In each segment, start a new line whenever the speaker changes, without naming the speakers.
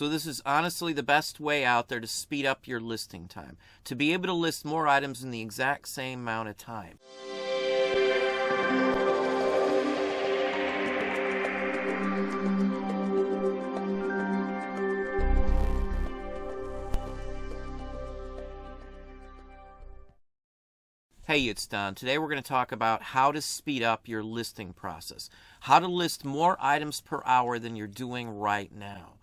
So this is honestly the best way out there to speed up your listing time, to be able to list more items in the exact same amount of time. Hey, it's Don. Today we're going to talk about how to speed up your listing process. How to list more items per hour than you're doing right now.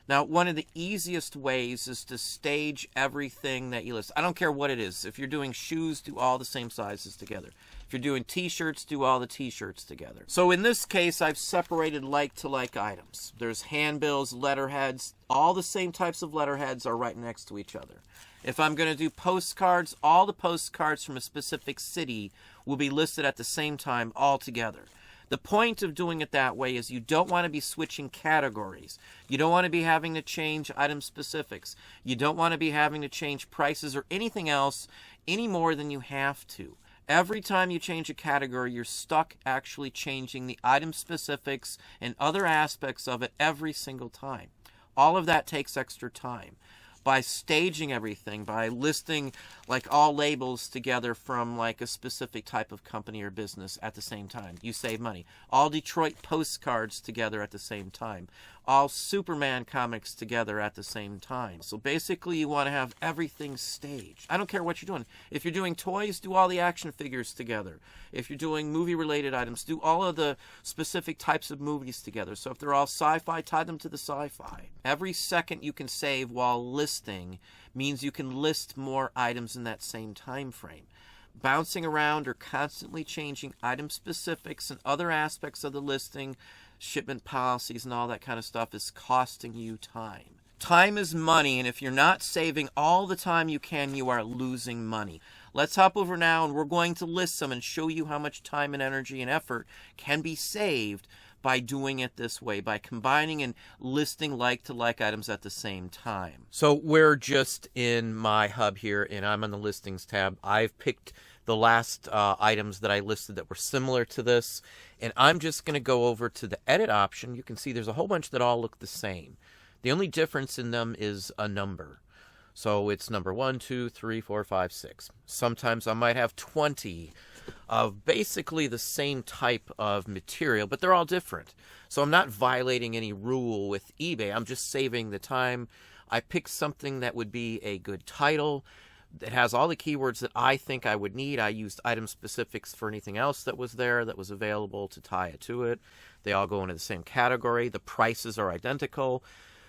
Now, one of the easiest ways is to stage everything that you list. I don't care what it is. If you're doing shoes, do all the same sizes together. If you're doing t-shirts, do all the t-shirts together. So in this case, I've separated like-to-like items. There's handbills, letterheads. All the same types of letterheads are right next to each other. If I'm going to do postcards, all the postcards from a specific city will be listed at the same time all together. The point of doing it that way is you don't want to be switching categories. You don't want to be having to change item specifics. You don't want to be having to change prices or anything else any more than you have to. Every time you change a category, you're stuck actually changing the item specifics and other aspects of it every single time. All of that takes extra time. By staging everything, by listing like all labels together from like a specific type of company or business at the same time, you save money. All Detroit postcards together at the same time. All Superman comics together at the same time. So basically you want to have everything staged. I don't care what you're doing. If you're doing toys, do all the action figures together. If you're doing movie related items, do all of the specific types of movies together. So if they're all sci-fi, tie them to the sci-fi. Every second you can save while listing means you can list more items in that same time frame. Bouncing around or constantly changing item specifics and other aspects of the listing, shipment policies and all that kind of stuff is costing you time. Time is money, and if you're not saving all the time you can, you are losing money. Let's hop over now and we're going to list some and show you how much time and energy and effort can be saved by doing it this way, by combining and listing like-to-like items at the same time. So we're just in my hub here, and I'm on the listings tab. I've picked the last items that I listed that were similar to this, and I'm just going to go over to the edit option. You can see there's a whole bunch that all look the same. The only difference in them is a number. So it's number 1, 2, 3, 4, 5, 6. Sometimes I might have 20 of basically the same type of material, but they're all different. So I'm not violating any rule with eBay. I'm just saving the time. I picked something that would be a good title. It has all the keywords that I think I would need. I used item specifics for anything else that was there that was available to tie it to it. They all go into the same category. The prices are identical.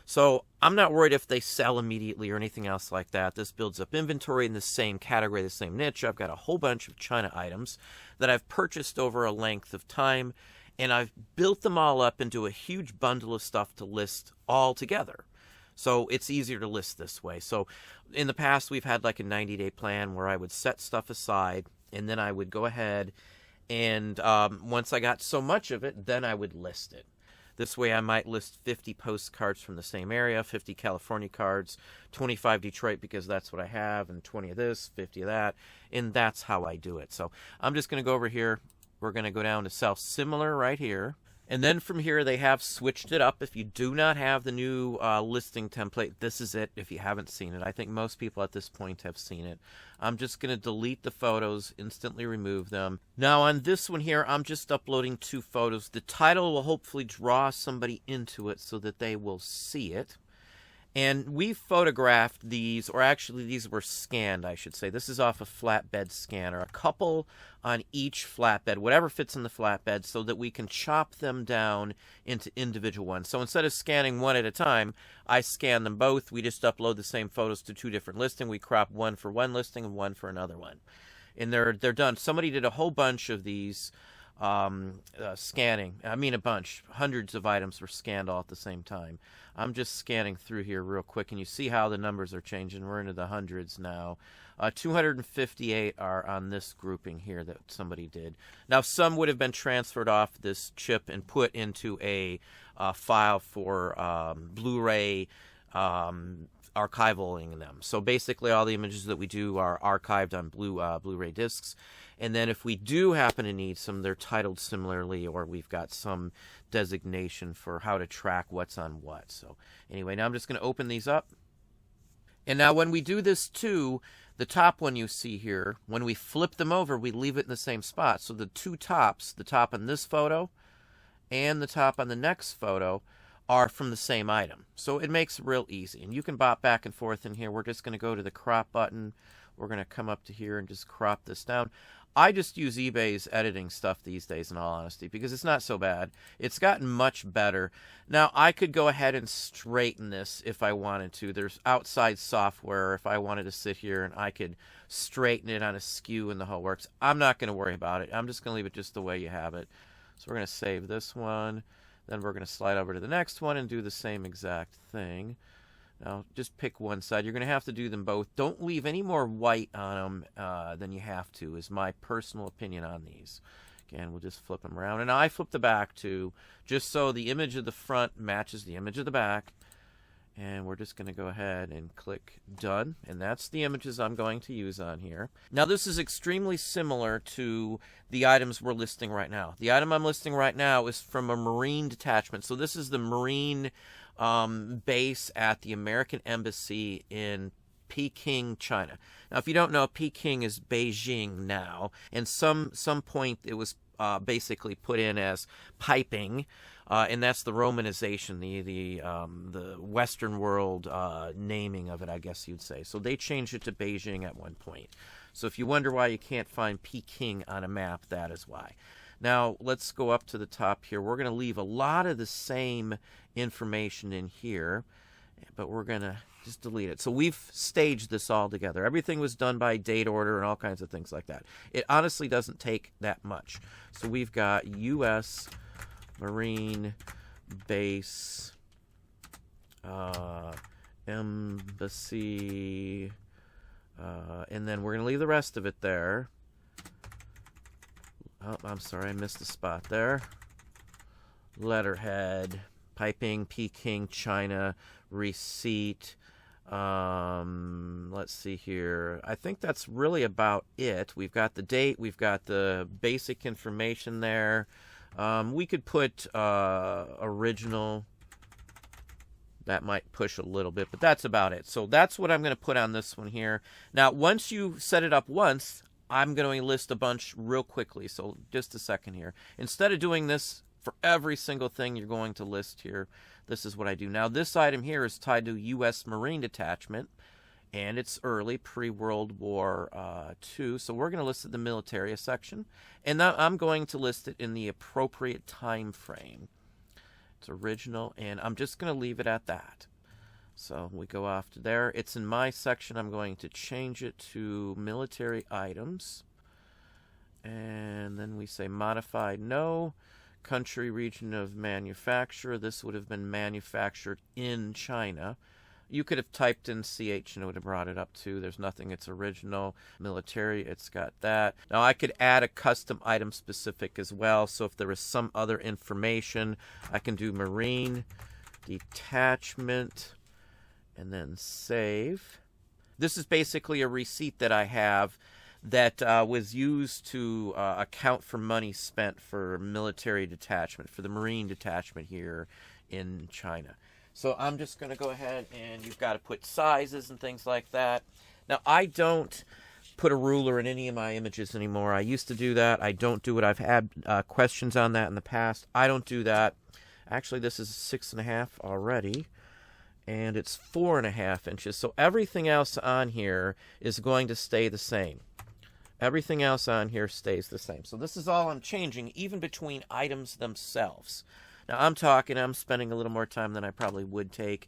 So I'm not worried if they sell immediately or anything else like that. This builds up inventory in the same category, the same niche. I've got a whole bunch of China items that I've purchased over a length of time, and I've built them all up into a huge bundle of stuff to list all together. So it's easier to list this way. So in the past, we've had like a 90-day plan where I would set stuff aside, and then I would go ahead and once I got so much of it, then I would list it. This way I might list 50 postcards from the same area, 50 California cards, 25 Detroit because that's what I have, and 20 of this, 50 of that, and that's how I do it. So I'm just going to go over here. We're going to go down to sell similar right here. And then from here, they have switched it up. If you do not have the new listing template, this is it if you haven't seen it. I think most people at this point have seen it. I'm just going to delete the photos, instantly remove them. Now on this one here, I'm just uploading 2 photos. The title will hopefully draw somebody into it so that they will see it. And we photographed these, or actually these were scanned, I should say. This is off a flatbed scanner. A couple on each flatbed, whatever fits in the flatbed, so that we can chop them down into individual ones. So instead of scanning one at a time, I scan them both. We just upload the same photos to 2 different listings. We crop one for one listing and one for another one. And they're done. Somebody did a whole bunch of these scanning. I mean a bunch. Hundreds of items were scanned all at the same time. I'm just scanning through here real quick, and you see how the numbers are changing. We're into the hundreds now. 258 are on this grouping here that somebody did. Now, some would have been transferred off this chip and put into a file for Blu-ray archivaling them. So basically all the images that we do are archived on Blu-ray discs. And then if we do happen to need some, they're titled similarly, or we've got some designation for how to track what's on what. So anyway, now I'm just going to open these up. And now when we do this too, the top one you see here, when we flip them over, we leave it in the same spot. So the two tops, the top on this photo and the top on the next photo, are from the same item. So it makes it real easy. And you can bop back and forth in here. We're just going to go to the crop button. We're going to come up to here and just crop this down. I just use eBay's editing stuff these days, in all honesty, because it's not so bad. It's gotten much better. Now, I could go ahead and straighten this if I wanted to. There's outside software if I wanted to sit here and I could straighten it on a skew and the whole works. I'm not going to worry about it. I'm just going to leave it just the way you have it. So we're going to save this one. Then we're going to slide over to the next one and do the same exact thing. Now, just pick one side. You're going to have to do them both. Don't leave any more white on them than you have to, is my personal opinion on these. Again, we'll just flip them around. And I flip the back, too, just so the image of the front matches the image of the back. And we're just going to go ahead and click Done. And that's the images I'm going to use on here. Now, this is extremely similar to the items we're listing right now. The item I'm listing right now is from a Marine detachment. So this is the Marine base at the American Embassy in Peking, China. Now, if you don't know, Peking is Beijing now. And some point it was basically put in as piping. And that's the romanization, the Western world naming of it, I guess you'd say. So they changed it to Beijing at one point. So if you wonder why you can't find Peking on a map, that is why. Now, let's go up to the top here. We're going to leave a lot of the same information in here, but we're going to just delete it. So we've staged this all together. Everything was done by date order and all kinds of things like that. It honestly doesn't take that much. So we've got U.S. Marine Base, Embassy, and then we're going to leave the rest of it there. Oh, I'm sorry, I missed a spot there. Letterhead, piping, Peking, China, receipt. Let's see here. I think that's really about it. We've got the date. We've got the basic information there. We could put original. That might push a little bit, but that's about it. So that's what I'm going to put on this one here. Now, once you set it up once, I'm going to list a bunch real quickly. So just a second here. Instead of doing this for every single thing you're going to list here, this is what I do. Now, this item here is tied to U.S. Marine Detachment, and it's early, pre-World War II. So we're going to list it in the military section, and now I'm going to list it in the appropriate time frame. It's original, and I'm just going to leave it at that. So we go off to there. It's in my section. I'm going to change it to military items. And then we say modified no. Country, region of manufacture. This would have been manufactured in China. You could have typed in CH and it would have brought it up too. There's nothing. It's original. Military, it's got that. Now I could add a custom item specific as well. So if there is some other information, I can do Marine Detachment and then save. This is basically a receipt that I have that was used to account for money spent for military detachment, for the Marine detachment here in China. So I'm just going to go ahead, and you've got to put sizes and things like that. Now, I don't put a ruler in any of my images anymore. I used to do that. I don't do it. I've had questions on that in the past. I don't do that. Actually, this is 6.5 already, and it's 4.5 inches. So everything else on here is going to stay the same. Everything else on here stays the same. So this is all I'm changing, even between items themselves. Now, I'm spending a little more time than I probably would take.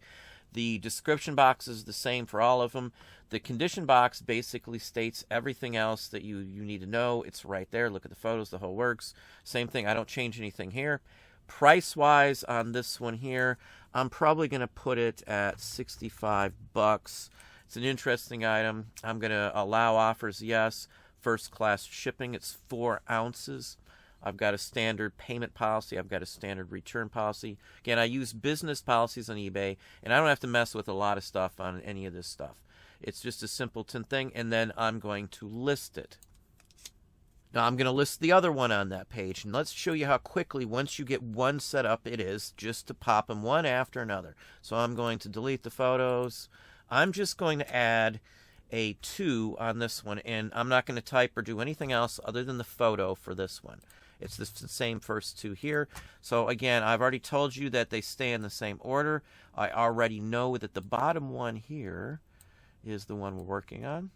The description box is the same for all of them. The condition box basically states everything else that you need to know. It's right there. Look at the photos. The whole works. Same thing. I don't change anything here. Price-wise on this one here, I'm probably going to put it at $65. It's an interesting item. I'm going to allow offers, yes. First-class shipping. It's 4 ounces. I've got a standard payment policy. I've got a standard return policy. Again, I use business policies on eBay, and I don't have to mess with a lot of stuff on any of this stuff. It's just a simpleton thing, and then I'm going to list it. Now I'm going to list the other one on that page, and let's show you how quickly, once you get one set up, it is just to pop them one after another. So I'm going to delete the photos. I'm just going to add a 2 on this one, and I'm not going to type or do anything else other than the photo for this one. It's the same first 2 here. So again, I've already told you that they stay in the same order. I already know that the bottom one here is the one we're working on.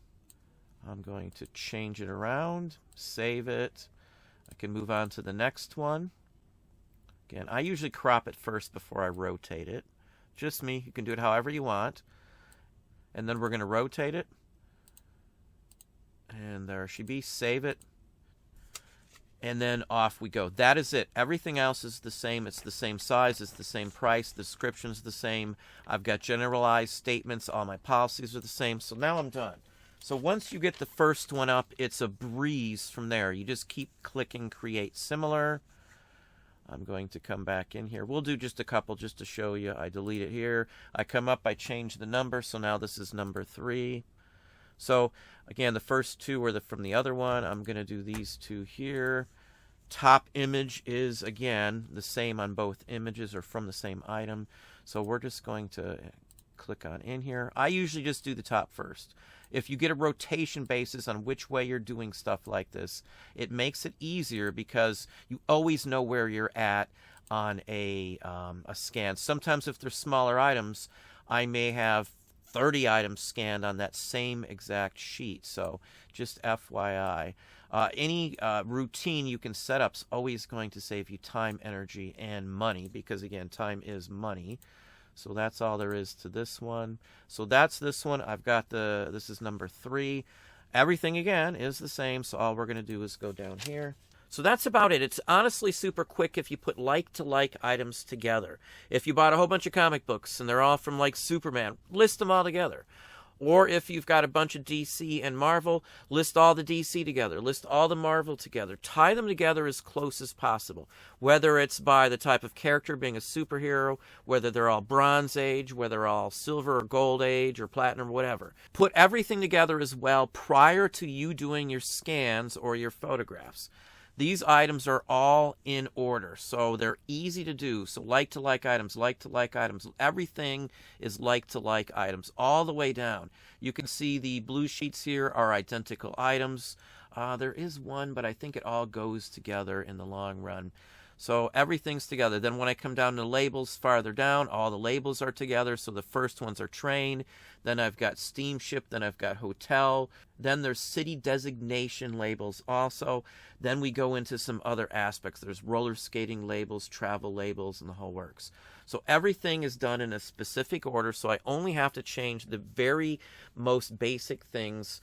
I'm going to change it around, save it. I can move on to the next one. Again, I usually crop it first before I rotate it. Just me. You can do it however you want. And then we're going to rotate it. And there she be. Save it. And then off we go. That is it. Everything else is the same. It's the same size. It's the same price. The description's the same. I've got generalized statements. All my policies are the same. So now I'm done. So once you get the first one up, it's a breeze from there. You just keep clicking Create Similar. I'm going to come back in here. We'll do just a couple just to show you. I delete it here. I come up, I change the number. So now this is number 3. So again, the first 2 are from the other one. I'm going to do these 2 here. Top image is, again, the same on both images or from the same item. So we're just going to click on in here. I usually just do the top first. If you get a rotation basis on which way you're doing stuff like this, it makes it easier because you always know where you're at on a scan. Sometimes if they're smaller items, I may have 30 items scanned on that same exact sheet. So just FYI. Any routine you can set up is always going to save you time, energy, and money because, again, time is money. So that's all there is to this one. So that's this one. I've got this is number 3. Everything, again, is the same. So all we're going to do is go down here. So that's about it. It's honestly super quick if you put like-to-like items together. If you bought a whole bunch of comic books and they're all from, like, Superman, list them all together. Or if you've got a bunch of DC and Marvel, list all the DC together. List all the Marvel together. Tie them together as close as possible. Whether it's by the type of character being a superhero, whether they're all Bronze Age, whether they're all Silver or Gold Age or Platinum or whatever. Put everything together as well prior to you doing your scans or your photographs. These items are all in order, so they're easy to do. So like-to-like items, like-to-like items. Everything is like-to-like items all the way down. You can see the blue sheets here are identical items. There is one, but I think it all goes together in the long run. So everything's together. Then when I come down to labels farther down, all the labels are together. So the first ones are train. Then I've got steamship. Then I've got hotel. Then there's city designation labels also. Then we go into some other aspects. There's roller skating labels, travel labels, and the whole works. So everything is done in a specific order, so I only have to change the very most basic things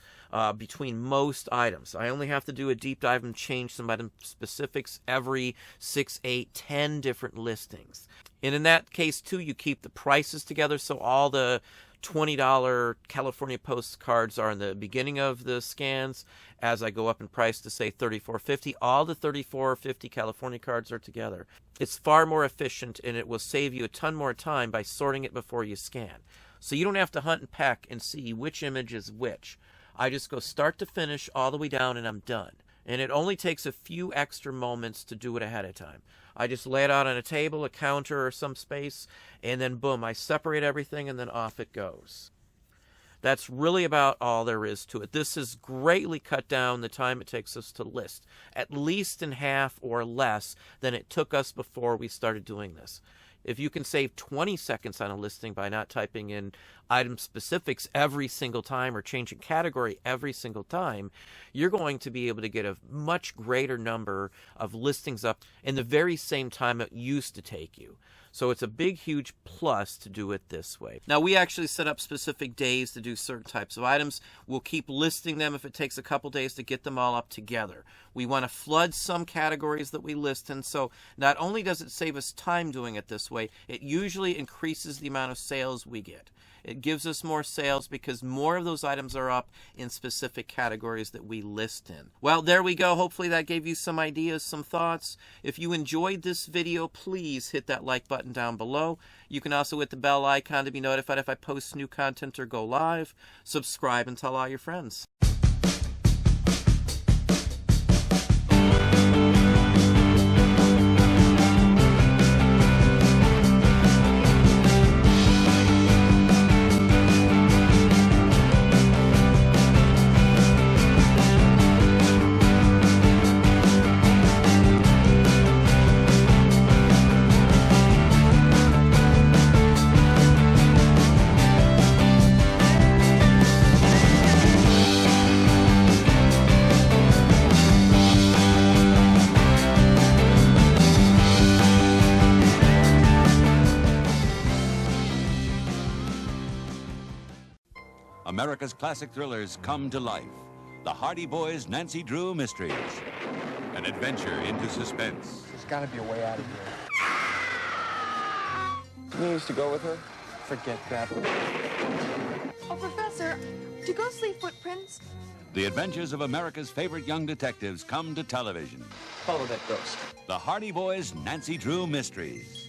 between most items. I only have to do a deep dive and change some item specifics every 6, 8, 10 different listings. And in that case, too, you keep the prices together, so all the $20 California postcards are in the beginning of the scans. As I go up in price to say $34.50, all the $34.50 California cards are together. It's far more efficient, and it will save you a ton more time by sorting it before you scan. So you don't have to hunt and peck and see which image is which. I just go start to finish all the way down, and I'm done. And it only takes a few extra moments to do it ahead of time. I just lay it out on a table, a counter, or some space, and then boom, I separate everything, and then off it goes. That's really about all there is to it. This has greatly cut down the time it takes us to list, at least in half or less than it took us before we started doing this. If you can save 20 seconds on a listing by not typing in item specifics every single time or changing category every single time, you're going to be able to get a much greater number of listings up in the very same time it used to take you. So it's a big, huge plus to do it this way. Now, we actually set up specific days to do certain types of items. We'll keep listing them if it takes a couple days to get them all up together. We want to flood some categories that we list in, so not only does it save us time doing it this way, it usually increases the amount of sales we get. It gives us more sales because more of those items are up in specific categories that we list in. Well, there we go. Hopefully that gave you some ideas, some thoughts. If you enjoyed this video, please hit that like button down below. You can also hit the bell icon to be notified if I post new content or go live. Subscribe and tell all your friends.
America's classic thrillers come to life. The Hardy Boys' Nancy Drew Mysteries. An adventure into suspense.
There's got to be a way out of here. You used to go with her? Forget that.
Oh, Professor, do ghosts leave footprints?
The adventures of America's favorite young detectives come to television.
Follow that ghost.
The Hardy Boys' Nancy Drew Mysteries.